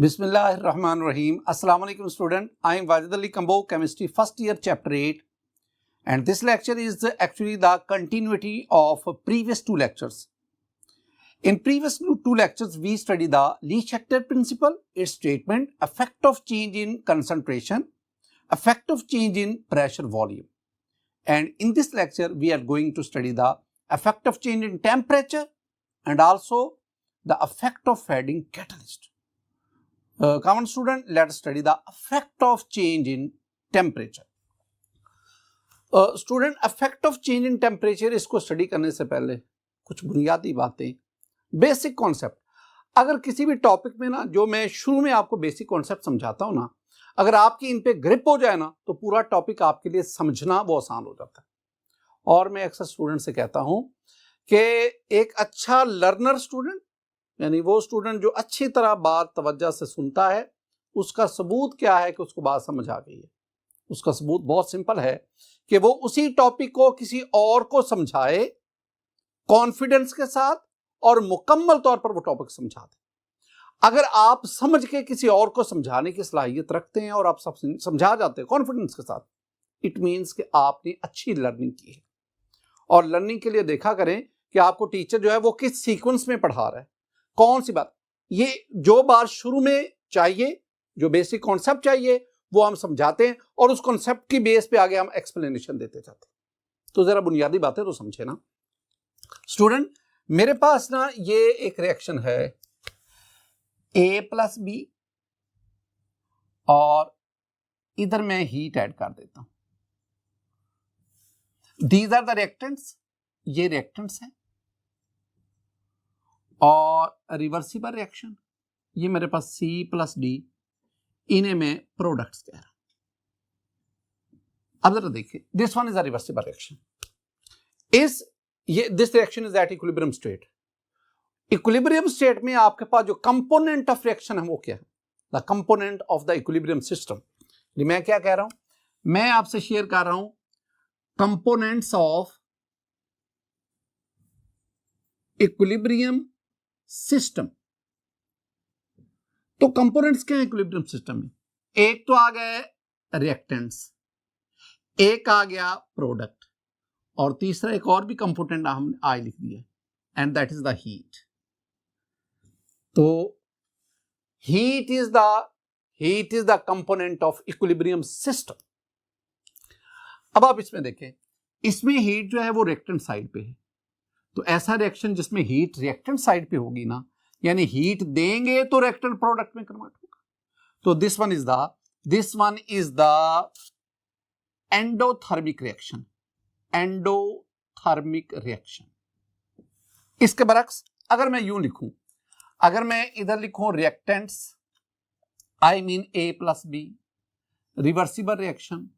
Bismillahirrahmanirrahim. Assalamu alaikum student. I am Wajid Ali Kambo, chemistry first year chapter 8, and this lecture is actually the continuity of previous two lectures. In previous two lectures we studied the Le-Chatelet principle, its statement, effect of change in concentration, effect of change in pressure volume. And in this lecture we are going to study the effect of change in temperature and also the effect of fading catalyst. Common student, let us study the effect of change in temperature. Student, effect of change in temperature, इसको study करने से पहले कुछ बुनियादी बातें, basic concept. अगर किसी भी टॉपिक में ना, जो मैं शुरू में आपको बेसिक कॉन्सेप्ट समझाता हूं ना, अगर आपकी इन पे ग्रिप हो जाए ना, तो पूरा टॉपिक आपके लिए समझना वो आसान हो जाता है. और मैं अक्सर स्टूडेंट से कहता हूं कि एक अच्छा लर्नर स्टूडेंट, यानी वो स्टूडेंट जो अच्छी तरह बात तवज्जो से सुनता है, उसका सबूत क्या है कि उसको बात समझ आ गई है. उसका सबूत बहुत सिंपल है कि वो उसी टॉपिक को किसी और को समझाए कॉन्फिडेंस के साथ और मुकम्मल तौर पर वो टॉपिक समझा दे. अगर आप समझ के किसी और को समझाने की सलाहियत रखते हैं और आप सब समझा जाते हैं कॉन्फिडेंस के साथ, इट मीन्स कि आपने अच्छी लर्निंग की है. और लर्निंग के लिए देखा करें कि आपको टीचर जो है वो किस सीक्वेंस में पढ़ा रहा है, कौन सी बात. ये जो बात शुरू में चाहिए, जो बेसिक कॉन्सेप्ट चाहिए, वो हम समझाते हैं और उस कॉन्सेप्ट की बेस पे आगे हम एक्सप्लेनेशन देते जाते हैं. तो जरा बुनियादी बातें तो समझे ना स्टूडेंट. मेरे पास ना ये एक रिएक्शन है A+B और इधर मैं हीट ऐड कर देता हूं. दीज आर द रिएक्टेंट्स, ये रिएक्टेंट्स हैं. और रिवर्सिबल रिएक्शन, ये मेरे पास C+D, इन्हें मैं प्रोडक्ट्स कह रहा हूं. अब जरा देखिए, this one is a reversible reaction. This reaction is eight equilibrium state. Equilibrium state में आपके पास जो कंपोनेंट ऑफ रिएक्शन है वो क्या है? The component of the equilibrium system. मैं क्या कह रहा हूं? मैं आपसे शेयर कर रहा हूं कंपोनेंट्स ऑफ इक्विलिब्रियम सिस्टम. तो कंपोनेंट्स क्या है इक्विलिब्रियम सिस्टम में? एक तो आ गए रिएक्टेंट्स, एक आ गया प्रोडक्ट, और तीसरा एक और भी कंपोनेंट हमने आई लिख दिया, and that is the heat. तो heat is the component of equilibrium system. अब आप इसमें देखें, इसमें हीट जो है वो रिएक्टेंट साइड पे है. तो ऐसा रिएक्शन जिसमें हीट रिएक्टेंट साइड पे होगी ना, यानी हीट देंगे तो रिएक्टेंट प्रोडक्ट में कन्वर्ट होगा. तो this one is the endothermic reaction. Endothermic reaction. इसके बरक्स अगर मैं यूं लिखूं, अगर मैं इधर लिखूं reactants, I mean A+B, reversible reaction,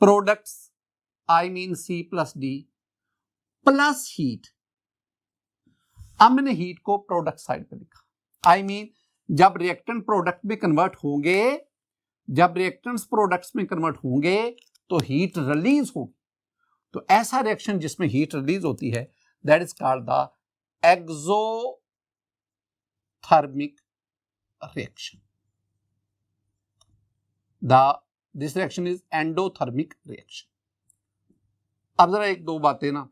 products, I mean C+D, plus heat. अब मैंने हीट को प्रोडक्ट साइड पे लिखा. आई मीन जब रिएक्टेंट प्रोडक्ट में कन्वर्ट होंगे, जब रिएक्टेंट्स प्रोडक्ट्स में कन्वर्ट होंगे तो हीट रिलीज होगी. तो ऐसा रिएक्शन जिसमें हीट रिलीज होती है, that is called the exothermic reaction. This reaction is endothermic reaction. अब जरा एक दो बातें ना,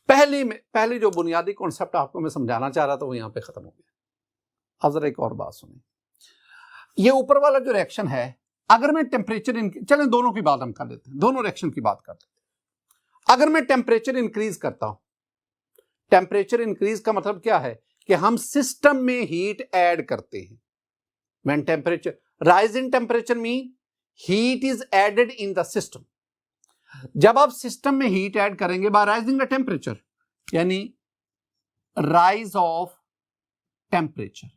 पहली जो बुनियादी कॉन्सेप्ट आपको मैं समझाना चाह रहा था वो यहां पे खत्म हो गया. अब जरा एक और बात सुनिए. ये ऊपर वाला जो रिएक्शन है, अगर मैं टेम्परेचर चलें दोनों की बात हम कर लेते हैं, दोनों रिएक्शन की बात कर लेते हैं. अगर मैं टेम्परेचर इंक्रीज करता हूं, टेम्परेचर इंक्रीज का मतलब क्या है कि हम सिस्टम में हीट ऐड करते हैं. When temperature rise in temperature mean heat is added in the system. जब आप सिस्टम में हीट ऐड करेंगे बाय राइजिंग द टेम्परेचर, यानी राइज ऑफ टेम्परेचर,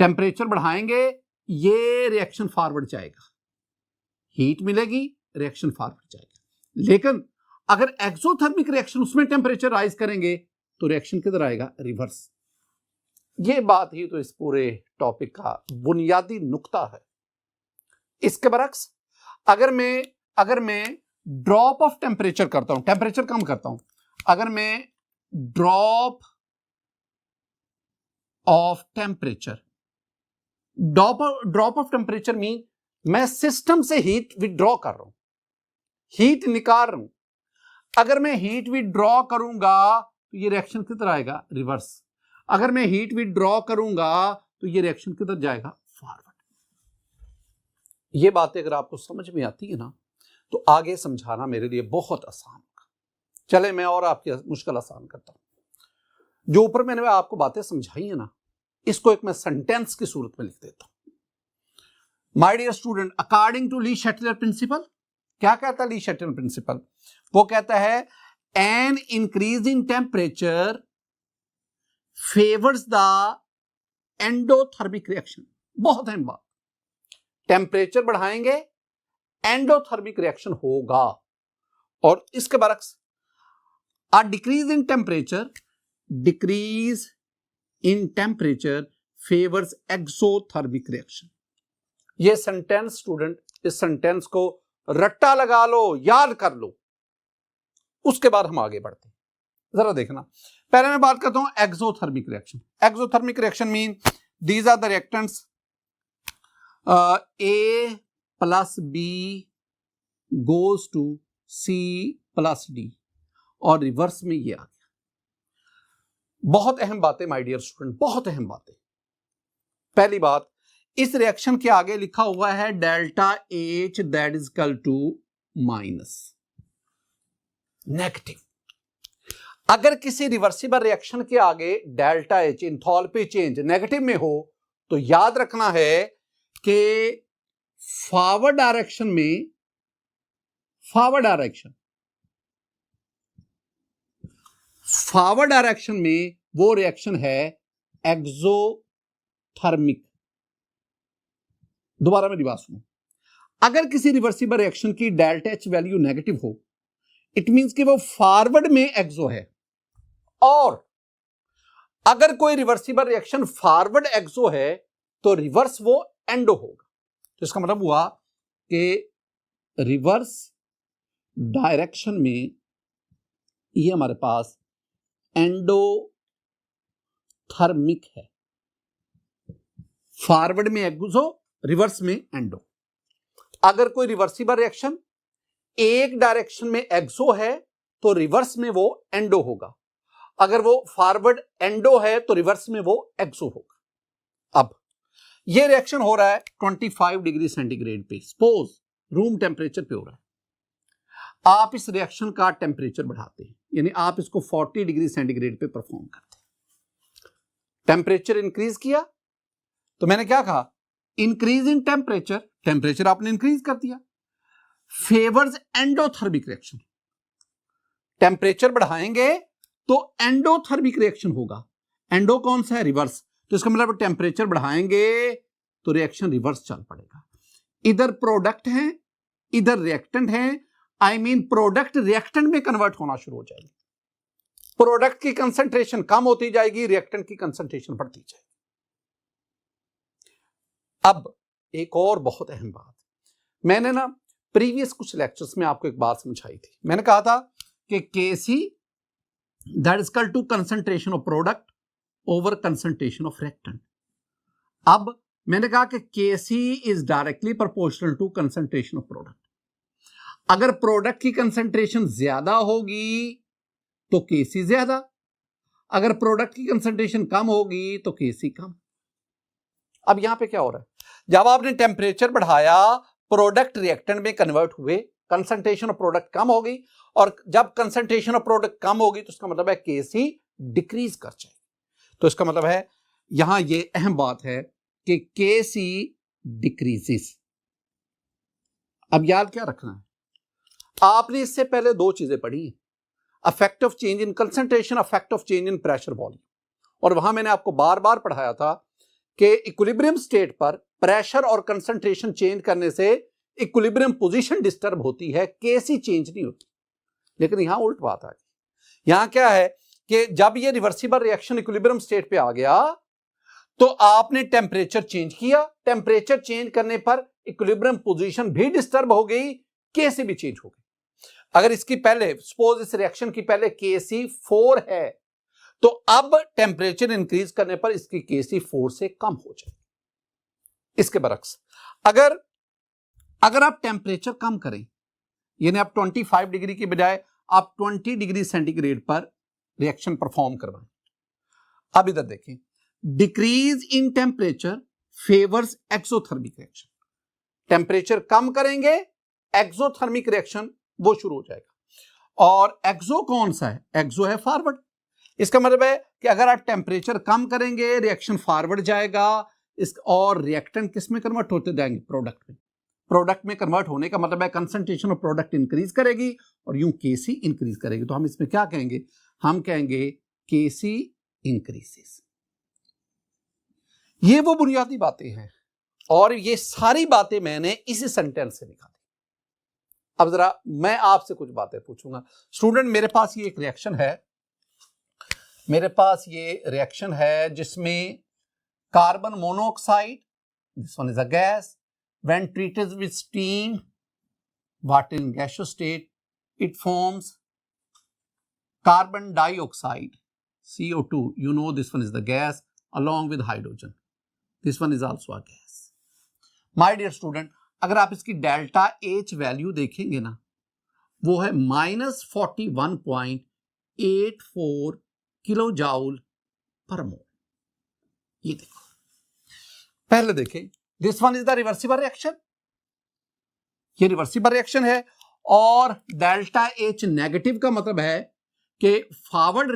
टेम्परेचर बढ़ाएंगे, ये रिएक्शन फॉरवर्ड जाएगा, हीट मिलेगी, रिएक्शन फॉरवर्ड जाएगा. लेकिन अगर एक्सोथर्मिक रिएक्शन, उसमें टेम्परेचर राइज करेंगे तो रिएक्शन किधर आएगा? रिवर्स. ये बात ही तो इस पूरे टॉपिक का बुनियादी नुक्ता है. इसके बरक्स अगर मैं ड्रॉप ऑफ टेम्परेचर करता हूं, टेम्परेचर कम करता हूं, अगर मैं drop of temperature. Drop of temperature mean मैं सिस्टम से हीट विड्रॉ कर रहा हूं, हीट निकाल रहा हूं। अगर मैं हीट विड्रॉ करूंगा तो ये रिएक्शन किधर आएगा, रिवर्स। अगर मैं हीट विड्रॉ करूंगा तो ये रिएक्शन किधर जाएगा, फॉरवर्ड। ये बातें अगर आपको समझ में आती है ना तो आगे समझाना मेरे लिए बहुत आसान होगा। चले मैं और आपकी मुश्किल आसान करता हूं। जो ऊपर मैंने आपको बातें समझाई है ना, इसको एक मैं सेंटेंस की सूरत में लिख देता हूं। My dear student, according to Le Chatelier principle, क्या कहता है ली शैटलर प्रिंसिपल? वो कहता है an increase in temperature favours the endothermic reaction. बहुत अहम बात, टेम्परेचर बढ़ाएंगे एंडोथर्मिक रिएक्शन होगा। और इसके बरक्स a decrease in temperature favours exothermic reaction. ये सेंटेंस स्टूडेंट, इस सेंटेंस को रट्टा लगा लो, याद कर लो, उसके बाद हम आगे बढ़ते हैं। जरा देखना, पहले मैं बात करता हूं exothermic reaction. Exothermic reaction mean these are the reactants A plus B goes to C plus D, और रिवर्स में ये आ गया। बहुत अहम बातें माय डियर स्टूडेंट, बहुत अहम बातें। पहली बात, इस रिएक्शन के आगे लिखा हुआ है delta H that is equal to minus negative. अगर किसी रिवर्सिबल रिएक्शन के आगे delta H enthalpy change negative में हो तो याद रखना है कि फॉरवर्ड डायरेक्शन में वो रिएक्शन है एक्सोथर्मिक। दोबारा मेरी बात सुनो, अगर किसी रिवर्सिबल रिएक्शन की डेल्टा H वैल्यू नेगेटिव हो, इट मींस कि वो फॉरवर्ड में एक्सो है, और अगर कोई रिवर्सिबल रिएक्शन फॉरवर्ड एक्सो है तो रिवर्स वो एंडो होगा। तो इसका मतलब हुआ कि रिवर्स डायरेक्शन में ये हमारे पास एंडोथर्मिक है, फॉरवर्ड में एक्सो, रिवर्स में एंडो। अगर कोई रिवर्सिबल रिएक्शन एक डायरेक्शन में एक्सो है तो रिवर्स में वो एंडो होगा, अगर वो फॉरवर्ड एंडो है तो रिवर्स में वो एक्सो होगा। अब ये रिएक्शन हो रहा है 25 डिग्री सेंटीग्रेड पे, सपोज रूम टेम्परेचर पे हो रहा है। आप इस रिएक्शन का टेम्परेचर बढ़ाते हैं, यानी आप इसको 40 डिग्री सेंटीग्रेड पे परफॉर्म करते हैं। टेम्परेचर इंक्रीज किया तो मैंने क्या कहा, इंक्रीज इन टेम्परेचर आपने इंक्रीज कर दिया, फेवर्स एंडोथर्मिक रिएक्शन। टेम्परेचर बढ़ाएंगे तो एंडोथर्मिक रिएक्शन होगा। एंडो कौन सा है, रिवर्स। तो इसका मतलब टेम्परेचर बढ़ाएंगे तो रिएक्शन रिवर्स चल पड़ेगा। इधर प्रोडक्ट है, इधर रिएक्टेंट है, आई मीन प्रोडक्ट रिएक्टेंट में कन्वर्ट होना शुरू हो जाएगी। प्रोडक्ट की कंसंट्रेशन कम होती जाएगी, रिएक्टेंट की कंसंट्रेशन बढ़ती जाएगी। अब एक और बहुत अहम बात, मैंने ना प्रीवियस कुछ लेक्चर्स में आपको एक बात समझाई थी। मैंने कहा था कि Kc that is equal to concentration of product over concentration of reactant. अब मैंने कहा कि Kc is directly proportional to concentration of product. अगर प्रोडक्ट की कंसंट्रेशन ज्यादा होगी तो Kc ज्यादा, अगर प्रोडक्ट की कंसंट्रेशन कम होगी तो Kc कम। अब यहां पे क्या हो रहा है, जब आपने टेम्परेचर बढ़ाया प्रोडक्ट रिएक्टेंट में कन्वर्ट हुए, कंसंट्रेशन ऑफ प्रोडक्ट कम होगी, और जब कंसंट्रेशन ऑफ प्रोडक्ट कम होगी तो इसका मतलब है Kc डिक्रीज कर जाएगी। तो इसका मतलब है यहां ये अहम बात है कि Kc डिक्रीजेस। अब याद क्या रखना है, आपने इससे पहले दो चीजें पढ़ी, affect of change in concentration, affect of change in pressure volume. और वहां मैंने आपको बार बार पढ़ाया था कि इक्विलिब्रियम स्टेट पर प्रेशर और कंसंट्रेशन चेंज करने से इक्विलिब्रियम पोजीशन डिस्टर्ब होती है, Kc चेंज नहीं होती। लेकिन यहां उल्ट बात आ गई। यहां क्या है कि जब ये रिवर्सिबल रिएक्शन इक्विलिब्रियम स्टेट पे आ गया तो आपने टेम्परेचर चेंज किया, टेम्परेचर चेंज करने पर इक्विलिब्रियम पोजीशन भी डिस्टर्ब हो गई, Kc भी चेंज हो गई। अगर इसकी पहले सपोज इस रिएक्शन की पहले Kc 4 है तो अब टेम्परेचर इंक्रीज करने पर इसकी केसी 4 से कम हो जाएगी। इसके बरक्स अगर आप टेम्परेचर कम करें, यानी आप 25 डिग्री के बजाय आप 20 डिग्री सेंटीग्रेड पर रिएक्शन परफॉर्म करवाएं। अब इधर देखें, decrease in temperature favours exothermic reaction. Temperature कम करेंगे, एक्सोथर्मिक रिएक्शन वो शुरू हो जाएगा। और एक्सो कौन सा है? एक्सो है फॉरवर्ड। इसका मतलब है कि अगर आप टेम्परेचर कम करेंगे, रिएक्शन फॉरवर्ड जाएगा, और रिएक्टेंट किस में कन्वर्ट होते जाएंगे? प्रोडक्ट में। प्रोडक्ट में कन्वर्ट होने का मतलब है कंसंट्रेशन ऑफ प्रोडक्ट इंक्रीज करेगी और यूं केसी इंक्रीज करेगी। तो हम इसमें क्या कहेंगे? हम कहेंगे केसी इंक्रीजेस। ये वो बुनियादी बातें हैं और ये सारी बातें मैंने इसी सेंटेंस से निकाली। अब जरा मैं आपसे कुछ बातें पूछूंगा। स्टूडेंट, मेरे पास ये एक रिएक्शन है, जिसमें carbon monoxide, this one is a gas, when treated with steam, what in gaseous state, it forms carbon dioxide, CO2. You know this one is the gas along with hydrogen. This one is also a gas. My dear student, अगर आप इसकी delta H value देखेंगे ना, वो है -41.84 kilo joule per मोल। ये देखो, पहले देखें, this one is the reversible reaction. ये रिवर्सिबल रिएक्शन है और डेल्टा H नेगेटिव का मतलब है कि forward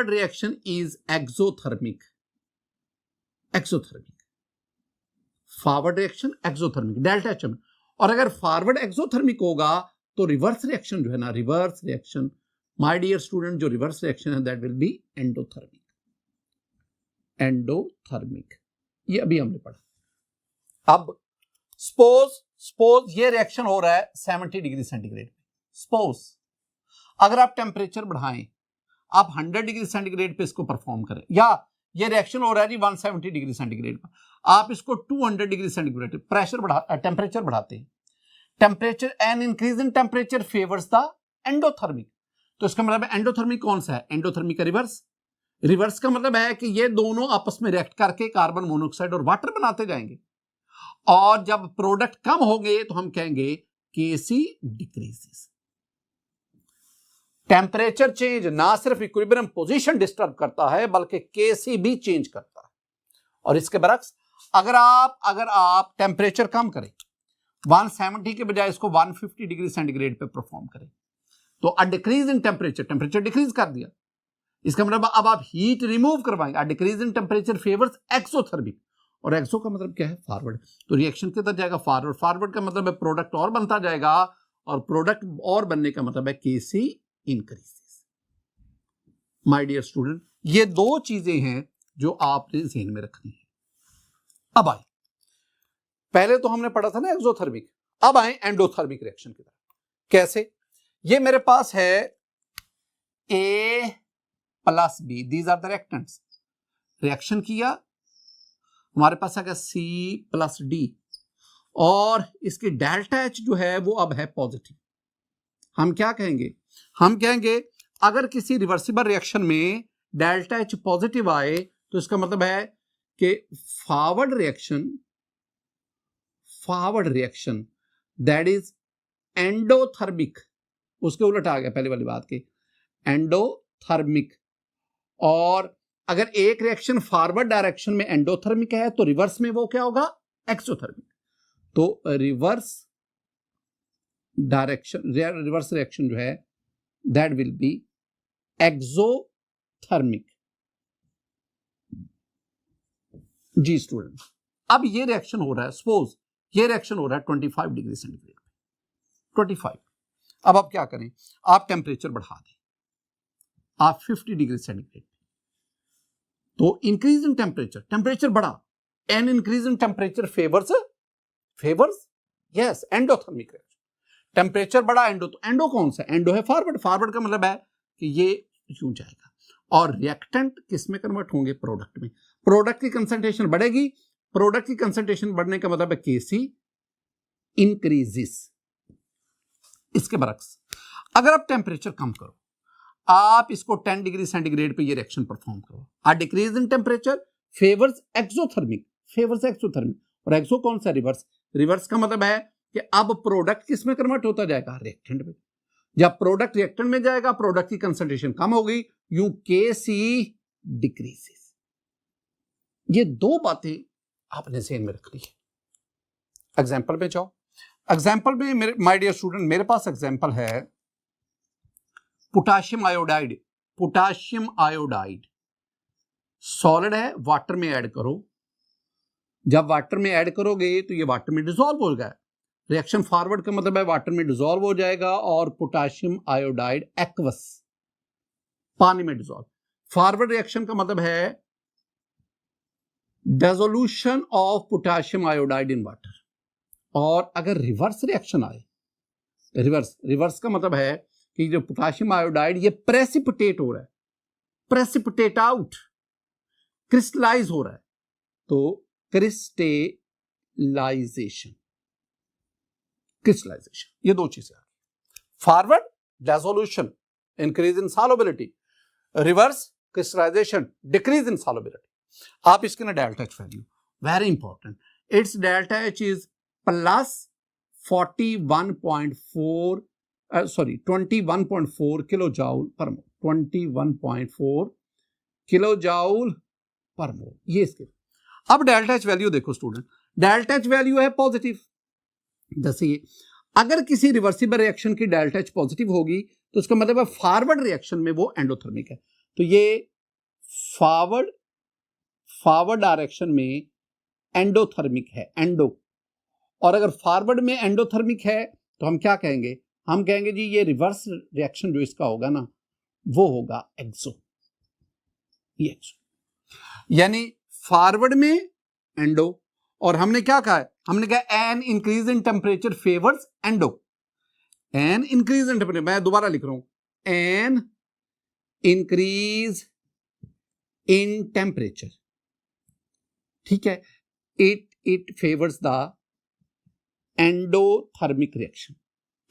reaction is exothermic. Forward reaction exothermic delta H में। और अगर फॉरवर्ड एक्सोथर्मिक होगा तो रिवर्स रिएक्शन जो है ना, reverse reaction, my dear student, जो रिवर्स रिएक्शन है दैट विल बी एंडोथर्मिक। ये अभी हमने पढ़ा। अब सपोज ये रिएक्शन हो रहा है 70 डिग्री सेंटीग्रेड पे। सपोज अगर आप टेम्परेचर बढ़ाएं, आप 100 डिग्री सेंटीग्रेड पे इसको परफॉर्म करें, या ये रिएक्शन हो रहा है जी 170 डिग्री सेंटीग्रेड पर, आप इसको 200 डिग्री सेंटीग्रेड टेम्परेचर बढ़ाते हैं। Temperature N increase in temperature favours the endothermic. तो इसका मतलब एंडोथर्मिक कौन सा है? एंडोथर्मिक का रिवर्स का मतलब है कि ये दोनों आपस में रिएक्ट करके कार्बन मोनोऑक्साइड और वाटर बनाते जाएंगे, और जब प्रोडक्ट कम होंगे तो हम कहेंगे केसी डिक्रीजेस। टेम्परेचर चेंज ना सिर्फ इक्विलिब्रियम पोजीशन डिस्टर्ब करता है बल्कि केसी भी चेंज करता है। और इसके बरक्स अगर आप टेम्परेचर कम करें, 170 के बजाय इसको 150 डिग्री सेंटीग्रेड पे परफॉर्म करें, तो अ डिक्रीज इन टेम्परेचर डिक्रीज कर दिया। इसका मतलब अब आप हीट रिमूव करवाएंगे। अ decrease in temperature favours exothermic, और एक्सो का मतलब क्या है? फॉरवर्ड। तो रिएक्शन किधर जाएगा? फॉरवर्ड का मतलब है प्रोडक्ट और बनता जाएगा, और प्रोडक्ट और बनने का मतलब है केसी इंक्रीजेस। माय डियर स्टूडेंट, ये दो चीजें हैं जो आपने ध्यान में रखनी है। अब आए, पहले तो हमने पढ़ा था ना एक्सोथर्मिक, अब आए एंडोथर्मिक रिएक्शन की तरफ। कैसे? ये मेरे पास है A plus B, these are the reactants. Reaction किया, हमारे पास आ गया C प्लस D, और इसकी डेल्टा H जो है वो अब है पॉजिटिव। हम क्या कहेंगे? हम कहेंगे अगर किसी रिवर्सिबल रिएक्शन में डेल्टा H पॉजिटिव आए तो इसका मतलब है कि forward reaction that is endothermic, उसके उलट आ गया पहले वाली बात के, एंडोथर्मिक। और अगर एक रिएक्शन फॉरवर्ड डायरेक्शन में एंडोथर्मिक है तो रिवर्स में वो क्या होगा? एक्सोथर्मिक। तो रिवर्स रिएक्शन जो है दैट विल बी एक्सोथर्मिक। जी स्टूडेंट, अब ये रिएक्शन हो रहा है, सपोज ये रिएक्शन हो रहा है 25 डिग्री सेंटीग्रेड पे, 25। अब आप क्या करें? आप टेम्परेचर बढ़ा दें, आप 50 डिग्री सेंटीग्रेड, तो इंक्रीज इन टेम्परेचर बढ़ा, N increase in temperature favours yes endothermic reaction. Temperature बढ़ा, एंडो कौन सा? एंडो है फॉरवर्ड का मतलब है कि ये यूं जाएगा, और रिएक्टेंट किस में कन्वर्ट होंगे? प्रोडक्ट में। प्रोडक्ट की कंसंट्रेशन बढ़ेगी, प्रोडक्ट की कंसंट्रेशन बढ़ने का मतलब है केसी इंक्रीजेस। इसके बरक्स अगर आप टेम्परेचर कम करो, आप इसको 10 डिग्री सेंटीग्रेड पे ये रिएक्शन परफॉर्म करो, a decrease in temperature favours exothermic, और एक्सो कौन सा? रिवर्स। रिवर्स का मतलब है कि अब प्रोडक्ट किस में कन्वर्ट होता जाएगा? रिएक्टेंट में। जब प्रोडक्ट रिएक्टेंट में जाएगा, प्रोडक्ट की कंसंट्रेशन कम हो गई, यू Kc डिक्रीजेस। ये दो बातें आपने ज़हन में रख ली है। एग्जाम्पल पे जाओ। एग्जाम्पल में मेरे माय डियर स्टूडेंट, मेरे पास एग्जाम्पल है potassium iodide. Potassium iodide solid है, वाटर में ऐड करो। जब वाटर में ऐड करोगे तो ये वाटर में डिसॉल्व हो जाएगा। रिएक्शन फॉरवर्ड का मतलब है वाटर में डिसॉल्व हो जाएगा और पोटाशियम आयोडाइड एक्वस, पानी में डिसॉल्व। फॉरवर्ड रिएक्शन का मतलब है dissolution of potassium iodide in water. और अगर रिवर्स रिएक्शन आए, रिवर्स का मतलब है कि जो पोटाशियम आयोडाइड ये प्रेसिपिटेट हो रहा है, प्रेसिपिटेट आउट, क्रिस्टलाइज हो रहा है, तो क्रिस्टलाइजेशन, ये दो चीजें। Forward dissolution, increase in solubility, reverse crystallisation, decrease in solubility. आप इसके ना delta H value very important, it's delta H is plus 21.4 kilo joule per mole, 21.4 kilo joule per मोल, ये इसके। अब डेल्टा एच वैल्यू देखो स्टूडेंट, डेल्टा एच वैल्यू है positive. जैसे ये अगर किसी रिवर्सिबल रिएक्शन की डेल्टा एच पॉजिटिव होगी तो उसका मतलब है फॉरवर्ड रिएक्शन में वो एंडोथर्मिक है। तो ये फॉरवर्ड डायरेक्शन में एंडोथर्मिक है, एंडो। और अगर फॉरवर्ड में एंडोथर्मिक है तो हम क्या कहेंगे? हम कहेंगे जी ये रिवर्स रिएक्शन जो इसका होगा ना वो होगा एक्सो। ये एक्सो यानी फॉरवर्ड में एंडो। और हमने क्या कहा है? हमने कहा N increase in temperature favours endo. N increase in temperature, मैं दोबारा लिख रहा हूं, एन इंक्रीज इन टेम्परेचर, ठीक है, it favours the endothermic reaction,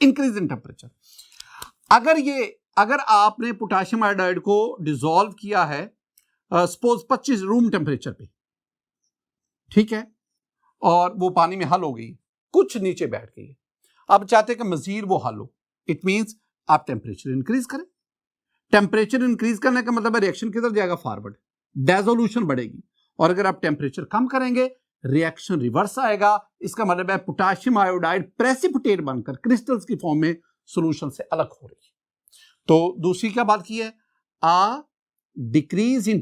increase in temperature. अगर आपने पोटाशियम आयोडाइड को डिसॉल्व किया है सपोज 25 रूम टेम्परेचर पे, ठीक है, और वो पानी में हल हो गई, कुछ नीचे बैठ गई, अब चाहते कि मजीद वो हल हो, इट मींस आप टेम्परेचर इंक्रीज करें। टेम्परेचर इंक्रीज करने का मतलब है रिएक्शन किधर जाएगा? फॉरवर्ड, डिसोल्यूशन बढ़ेगी। और अगर आप टेम्परेचर कम करेंगे रिएक्शन रिवर्स आएगा। इसका मतलब है पोटाशियम आयोडाइड प्रेसिपिटेट बनकर क्रिस्टल्स की फॉर्म में सॉल्यूशन से अलग हो रही है। तो दूसरी क्या बात की है? A decrease in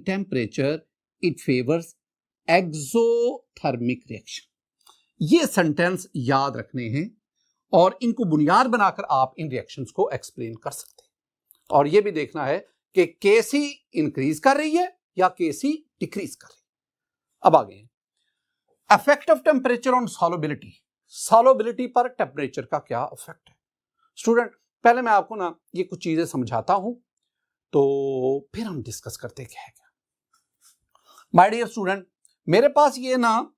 temperature it favours exothermic reaction. ये सेंटेंस याद रखने हैं और इनको बुनियाद बनाकर आप इन रिएक्शंस को एक्सप्लेन कर सकते हैं। और ये भी देखना है कि Kc इंक्रीज कर रही है या Kc डिक्रीज कर रही है। अब आगे effect of temperature on solubility. Solubility पर टेम्परेचर का क्या इफेक्ट है? स्टूडेंट पहले मैं आपको ना ये कुछ चीजें समझाता हूं तो फिर हम डिस्कस करते क्या है। माय डियर स्टूडेंट, मेरे पास ये ना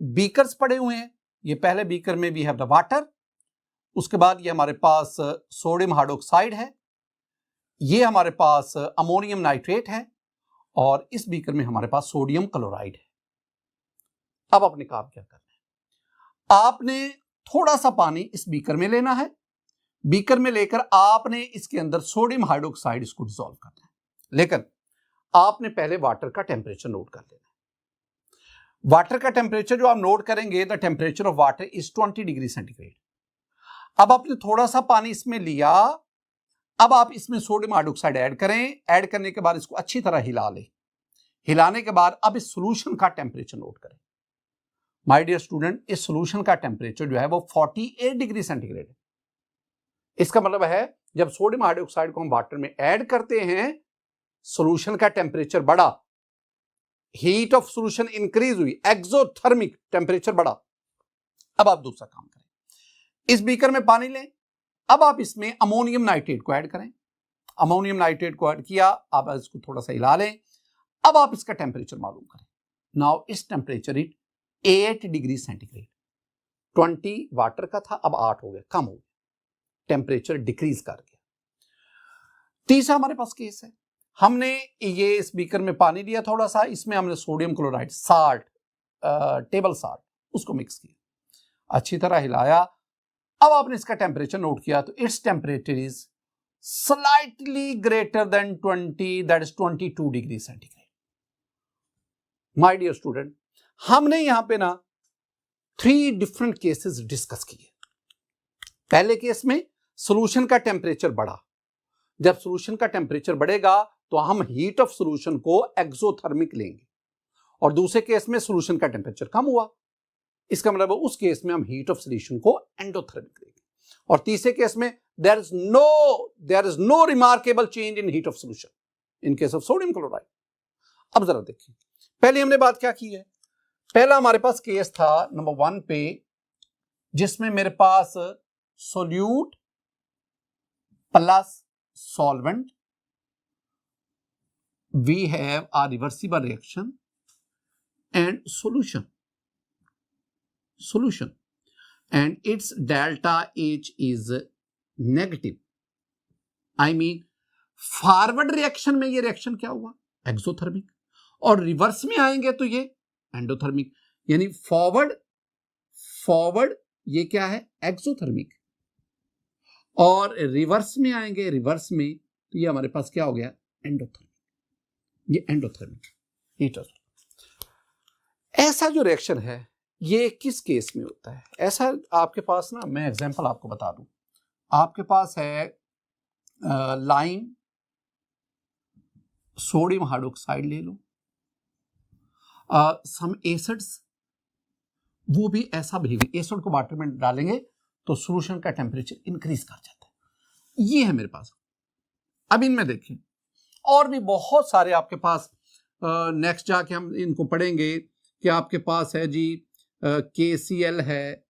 बीकर्स पड़े हुए हैं। ये पहले बीकर में वी हैव द वाटर, उसके बाद ये हमारे पास सोडियम हाइड्रोक्साइड है, ये हमारे पास अमोनियम नाइट्रेट है और इस बीकर में हमारे पास सोडियम क्लोराइड है। अब आपने काम क्या करना है? आपने थोड़ा सा पानी इस बीकर में लेना है, बीकर में लेकर आपने इसके अंदर सोडियम हाइड्रोक्साइड इसको डिसॉल्व करना है। लेकिन आपने पहले वाटर का टेम्परेचर नोट कर लेना है। वाटर का टेम्परेचर जो आप नोट करेंगे, the temperature of water is 20 degree centigrade. अब आपने थोड़ा सा पानी इसमें लिया, अब आप इसमें सोडियम हाइड्रोक्साइड ऐड करें। ऐड करने के बाद इसको अच्छी तरह हिला लें। हिलाने के बाद अब इस सॉल्यूशन का टेम्परेचर नोट करें। माय डियर स्टूडेंट, इस सॉल्यूशन का टेम्परेचर जो है वो 48 डिग्री सेंटीग्रेड है। इसका मतलब है जब सोडियम हाइड्रोक्साइड को हम वाटर में ऐड करते हैं, सॉल्यूशन का टेम्परेचर बढ़ा, हीट ऑफ सॉल्यूशन इंक्रीज हुई, एक्सोथर्मिक टेम्परेचर बढ़ा। अब आप दूसरा काम करें, इस बीकर में पानी लें, अब आप इसमें अमोनियम नाइट्रेट को ऐड करें। अमोनियम नाइट्रेट को ऐड किया, आप इसको थोड़ा सा हिला लें। अब आप इसका टेम्परेचर मालूम करें। नाउ इस temperature it 8 degree centigrade. 20 water का था, अब 8 हो गया, कम हो गया, टेम्परेचर डिक्रीज कर गया। तीसरा हमारे पास केस है, हमने ये इस बीकर में पानी लिया थोड़ा सा, इसमें हमने sodium chloride salt, table salt, उसको मिक्स किया, अच्छी तरह हिलाया। अब आपने इसका टेम्परेचर नोट किया तो it's temperature is slightly greater than 20, that is 22 degree centigrade. My dear student, हमने यहां पे ना 3 डिफरेंट केसेस डिस्कस किए। पहले केस में सॉल्यूशन का टेम्परेचर बढ़ा, जब सॉल्यूशन का टेम्परेचर बढ़ेगा तो हम हीट ऑफ सॉल्यूशन को एक्सोथर्मिक लेंगे, और दूसरे केस में सॉल्यूशन का टेम्परेचर कम हुआ, इसका मतलब उस केस में हम हीट ऑफ सॉल्यूशन को एंडोथर्मिक लेंगे। और तीसरे केस में there is no remarkable change in heat of solution in case of sodium chloride. अब जरा देखिए, पहले हमने बात क्या की है, पहला हमारे पास केस था नंबर 1 पे, जिसमें मेरे पास solute plus solvent, we have a reversible reaction and solution, and its delta H is negative. I mean forward reaction में ये रिएक्शन क्या हुआ, एक्सोथर्मिक, और रिवर्स में आएंगे तो ये एंडोथर्मिक, यानी फॉरवर्ड ये क्या है, एक्सोथर्मिक, और रिवर्स में आएंगे, रिवर्स में तो ये हमारे पास क्या हो गया, एंडोथर्मिक, ये एंडोथर्मिक हीट। ऐसा जो रिएक्शन है ये किस केस में होता है, ऐसा आपके पास ना, मैं एग्जांपल आपको बता दूं, आपके पास है लाइम सोडियम हाइड्रोक्साइड ले लो, सम एसिड्स, वो भी ऐसा बिहेवियर, एसिड को वाटर में डालेंगे तो सॉल्यूशन का टेम्परेचर इंक्रीज कर जाता है, ये है मेरे पास। अब इनमें देखिए और भी बहुत सारे आपके पास, नेक्स्ट जाके हम इनको पढ़ेंगे कि आपके पास है जी KCl है,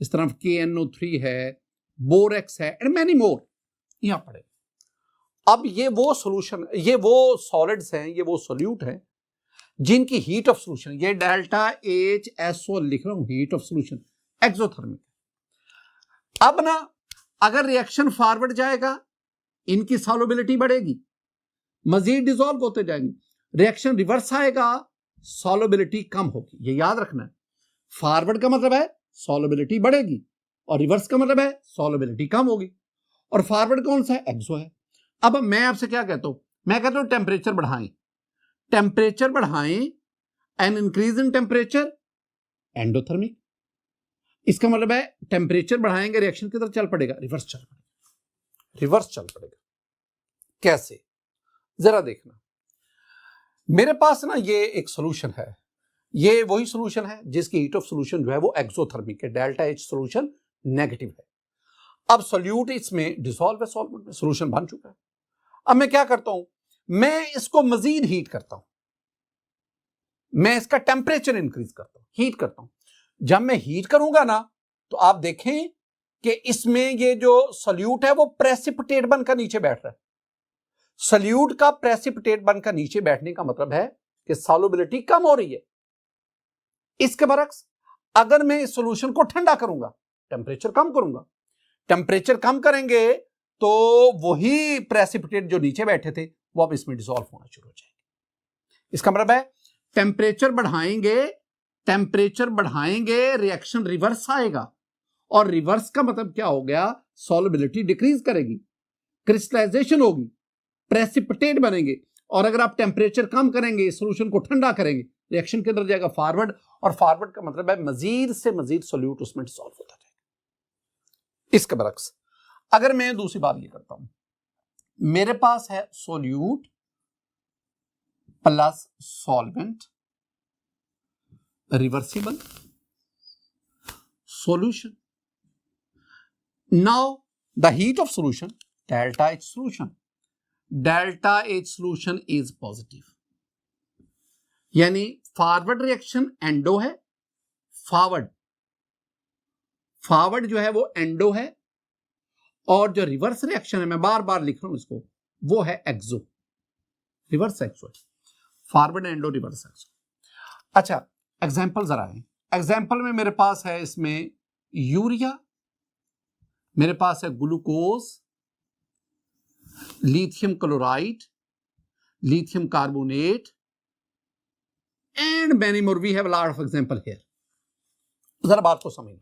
इस तरफ KNO3 है, बोरेक्स है, एंड मैनी मोर, यहां पढ़े। अब ये वो सॉल्यूशन, ये वो सॉलिड्स हैं, ये वो सोल्यूट हैं जिनकी हीट ऑफ सॉल्यूशन, ये डेल्टा HSO लिख रहा हूं, हीट ऑफ सॉल्यूशन एक्सोथर्मिक। अब ना अगर रिएक्शन फॉरवर्ड जाएगा इनकी सॉल्युबिलिटी बढ़ेगी, मजीद डिसॉल्व होते जाएंगे, रिएक्शन रिवर्स आएगा सॉल्युबिलिटी कम होगी, ये याद रखना है। फॉरवर्ड का मतलब है सॉल्युबिलिटी बढ़ेगी और रिवर्स का मतलब है सॉल्युबिलिटी कम होगी, और फॉरवर्ड कौन सा है, एक्सो है। अब मैं आपसे क्या कहता हूं, मैं कहता हूं टेम्परेचर बढ़ाएं, टेम्परेचर बढ़ाएं, N increase in temperature endothermic, इसका मतलब है टेम्परेचर बढ़ाएंगे रिएक्शन किधर चल पड़ेगा, रिवर्स चल पड़ेगा, रिवर्स चल पड़ेगा। कैसे, जरा देखना, मेरे पास ना ये एक सॉल्यूशन है, ये वही सॉल्यूशन है जिसकी हीट ऑफ सॉल्यूशन जो है वो एक्सोथर्मिक है, डेल्टा H सॉल्यूशन नेगेटिव है। अब सोल्यूट इसमें डिसॉल्व है, सॉल्वेंट में सॉल्यूशन बन चुका है। अब मैं क्या करता हूं, मैं इसको मजीद हीट करता हूं, मैं इसका टेम्परेचर इंक्रीज करता हूं, हीट करता हूं। जब मैं हीट करूंगा ना तो आप देखें कि इसमें ये जो सोल्यूट है वो प्रेसिपिटेट बनकर नीचे बैठ रहा है। सोल्यूट का प्रेसिपिटेट बनकर नीचे बैठने का मतलब है कि सॉल्युबिलिटी कम हो रही है। इसके बरक्स अगर मैं इस सॉल्यूशन को ठंडा करूंगा, टेम्परेचर कम करूंगा, टेम्परेचर कम करेंगे तो वही प्रेसिपिटेट जो नीचे बैठे थे वो अब इसमें डिसॉल्व होना शुरू हो जाएंगे। इसका मतलब है टेम्परेचर बढ़ाएंगे, टेम्परेचर बढ़ाएंगे, रिएक्शन रिवर्स आएगा, और रिवर्स का मतलब क्या हो गया, सॉल्युबिलिटी डिक्रीज करेगी, क्रिस्टलाइजेशन होगी, प्रेसिपिटेट बनेंगे, और अगर आप टेम्परेचर कम करेंगे, सॉल्यूशन को ठंडा करेंगे, रिएक्शन किधर जाएगा, फॉरवर्ड, और फॉरवर्ड का मतलब है मजीद से मजीद सॉल्यूट उसमें डिसॉल्व होता जाएगा। इसके बरक्स अगर मैं दूसरी बात ये करता हूं, मेरे पास है solute plus solvent, reversible solution. Now the heat of solution, delta H solution, delta H solution is positive, यानी फॉरवर्ड रिएक्शन एंडो है, फॉरवर्ड जो है वो एंडो है, और जो रिवर्स रिएक्शन है, मैं बार बार लिख रहा हूं इसको, वो है एक्सो, रिवर्स एक्सो, फॉरवर्ड एंडो, रिवर्स एक्सो। अच्छा एग्जाम्पल जरा है, एग्जाम्पल में मेरे पास है इसमें यूरिया, मेरे पास है glucose, lithium chloride, lithium carbonate and many more. We have a lot of example here. जरा बात को समझना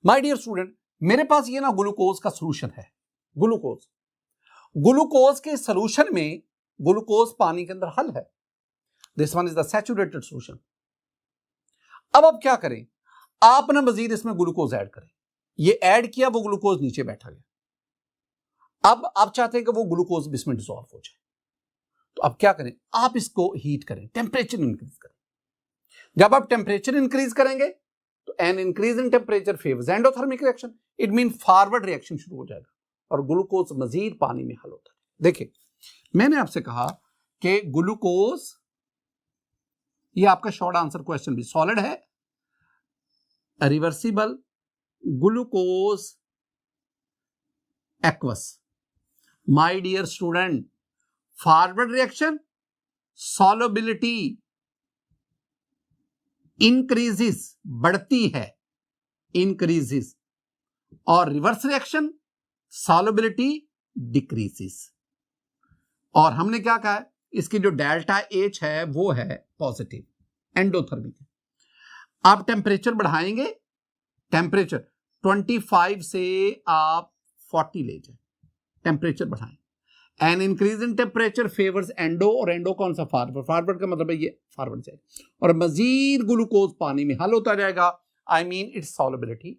माय डियर स्टूडेंट, मेरे पास ये ना ग्लूकोज का सॉल्यूशन है। ग्लूकोज के सॉल्यूशन में ग्लूकोज पानी के अंदर हल है। This one is the saturated solution. अब आप क्या करें, आप ना मजीद इसमें ग्लूकोज ऐड करें। ये ऐड किया, वो ग्लूकोज नीचे बैठा गया। अब आप चाहते हैं कि वो ग्लूकोज भी इसमें डिसॉल्व हो जाए, तो अब क्या करें, आप इसको हीट करें, टेम्परेचर इंक्रीज करें। जब आप टेम्परेचर इंक्रीज करेंगे तो N increase in temperature favours endothermic reaction, it mean forward reaction शुरू हो जाएगा और ग्लूकोज मजीद पानी में हल होता है। देखिए, मैंने आपसे कहा कि ग्लूकोज, ये आपका शॉर्ट आंसर क्वेश्चन भी, सॉलिड है, reversible, glucose aqueous. My dear student, forward reaction solubility increases, बढ़ती है, इंक्रीजेस, और रिवर्स रिएक्शन सॉल्युबिलिटी डिक्रीजेस। और हमने क्या कहा है, इसकी जो डेल्टा एच है वो है पॉजिटिव, एंडोथर्मिक। आप टेम्परेचर बढ़ाएंगे, टेम्परेचर 25 से आप 40 ले जाए, टेम्परेचर बढ़ाएं। N increase in temperature favours endo, और एंडो कौन सा, फॉरवर्ड। फॉरवर्ड का मतलब है ये फॉरवर्ड जाएगा और मजीद ग्लूकोज पानी में हल होता जाएगा। I mean it's solubility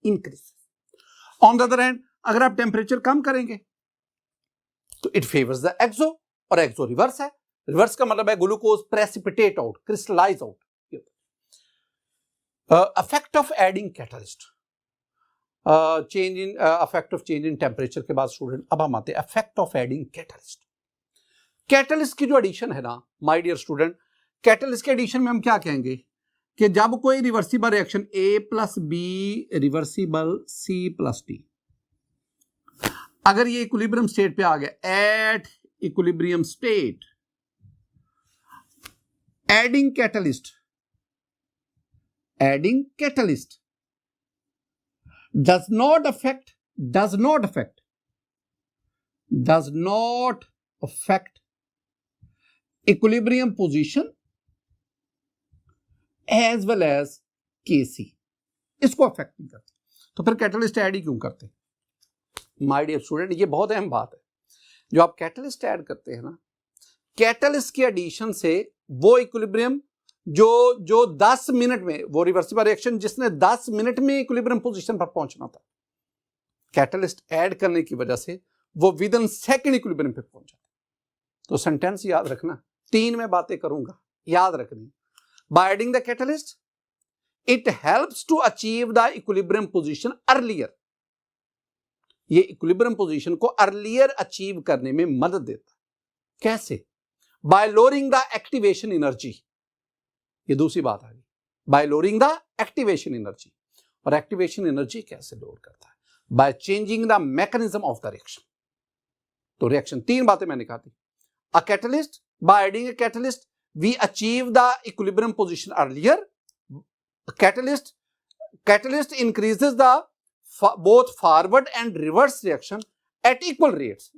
increase. On the other hand, अगर आप टेम्परेचर कम करेंगे तो इट फेवर्स द एक्सो, और एक्सो रिवर्स है। रिवर्स का मतलब है glucose precipitate out, crystallise out. Effect of adding catalyst, change in effect of change in temperature के बाद स्टूडेंट अब हम आते हैं effect of adding catalyst. Catalyst की जो एडिशन है ना माय डियर स्टूडेंट, कैटलिस्ट के एडिशन में हम क्या कहेंगे कि जब कोई reversible reaction A plus B reversible C plus D, अगर ये इक्विलिब्रियम स्टेट पे आ गया, at equilibrium state, adding catalyst does not affect equilibrium position as well as Kc, इसको अफेक्ट नहीं करते। तो फिर कैटलिस्ट ऐड ही क्यों करते? माय डियर स्टूडेंट, ये बहुत अहम बात है। जो आप कैटलिस्ट ऐड करते हैं ना, कैटलिस्ट के एडिशन से वो इक्विलिब्रियम जो 10 मिनट में, वो रिवर्सिबल रिएक्शन जिसने 10 मिनट में इक्विलिब्रियम पोजीशन पर पहुंचना था, कैटलिस्ट ऐड करने की वजह से वो विद इन सेकंड इक्विलिब्रियम पे पहुंच जाता। तो सेंटेंस याद रखना, 3 में बातें करूंगा, याद रखनी। By adding the catalyst it helps to achieve the equilibrium position earlier. ये इक्विलिब्रियम पोजीशन को अर्लियर अचीव करने में मदद देता। कैसे? By lowering the activation energy. ये दूसरी बात आ गई, by lowering the activation energy. और एक्टिवेशन एनर्जी कैसे लोअर करता है? By changing the mechanism of the reaction. तो रिएक्शन, 3 बातें मैंने कहा थी। A catalyst, by adding a catalyst we achieve the equilibrium position earlier. Catalyst increases the both forward and reverse reaction at equal rates.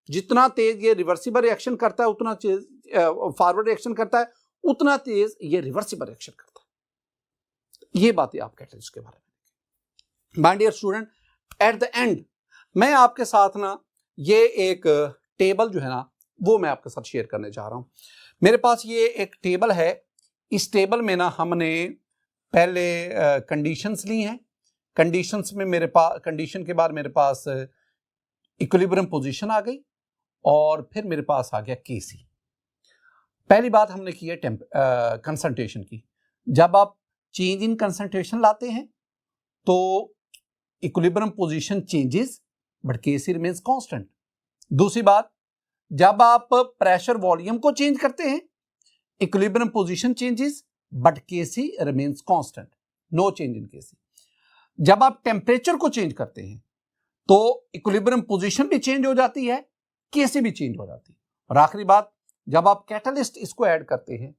जितना तेज ये reversible reaction करता है, उतना फॉरवर्ड रिएक्शन करता है, उतना तेज ये रिवर्सिबल रिएक्शन करता है। ये बातें आप कैटलिस्ट के बारे में। My dear student, at the end मैं आपके साथ ना ये एक टेबल जो है ना, वो मैं आपके साथ शेयर करने जा रहा हूं। मेरे पास ये एक टेबल है। इस टेबल में ना हमने पहले कंडीशंस ली हैं। कंडीशंस में मेरे पास, कंडीशन के बाद मेरे पास इक्विलिब्रियम पोजीशन आ गई और फिर मेरे पास आ गया Kc। पहली बात हमने की है कंसंट्रेशन की। जब आप चेंज इन कंसंट्रेशन लाते हैं तो equilibrium position changes but Kc remains constant. दूसरी बात, जब आप प्रेशर वॉल्यूम को चेंज करते हैं, equilibrium position changes but Kc remains constant, no change in Kc। जब आप टेम्परेचर को चेंज करते हैं तो इक्विलिब्रियम पोजीशन भी चेंज हो जाती है, Kc भी चेंज हो जाती है। और आखिरी बात, जब आप कैटलिस्ट इसको ऐड करते हैं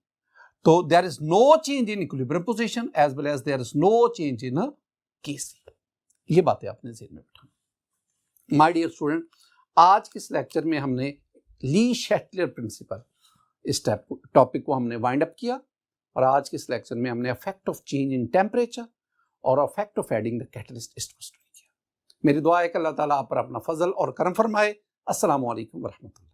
तो there is no change in equilibrium position as well as there is no change in KC. ये बातें आपने ज़हन में बिठानी। माय डियर स्टूडेंट, आज के इस लेक्चर में हमने ली शैटलर प्रिंसिपल इस टॉपिक को हमने वाइंड अप किया, और आज के इस लेक्चर में हमने effect of change in temperature और effect of adding the catalyst इसको स्टडी किया। मेरी दुआ है कि अल्लाह ताला आप पर अपना फजल और करम फरमाए। अस्सलामु अलैकुम व रहमतुल्लाह।